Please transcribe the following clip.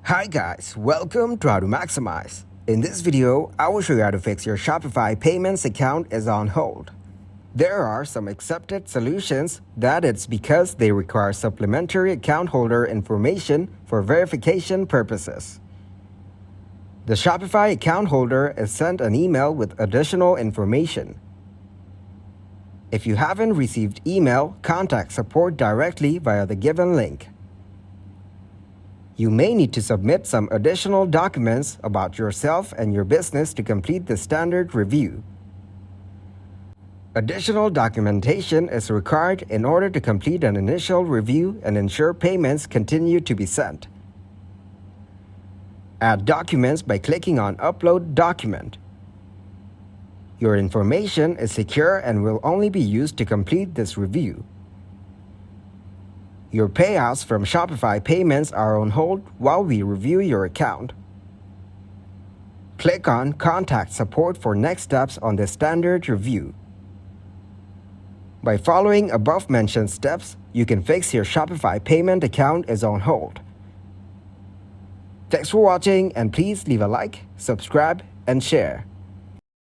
Hi guys, welcome to How to Maximize. In this video, I will show you how to fix your Shopify payments account is on hold. There are some accepted solutions that it's because they require supplementary account holder information for verification purposes. The Shopify account holder is sent an email with additional information. If you haven't received email, contact support directly via the given link. You may need to submit some additional documents about yourself and your business to complete the standard review. Additional documentation is required in order to complete an initial review and ensure payments continue to be sent. Add documents by clicking on Upload Document. Your information is secure and will only be used to complete this review. Your payouts from Shopify payments are on hold while we review your account. Click on Contact Support for next steps on the standard review. By following above-mentioned steps, you can fix your Shopify payment account is on hold. Thanks for watching, and please leave a like, subscribe, and share.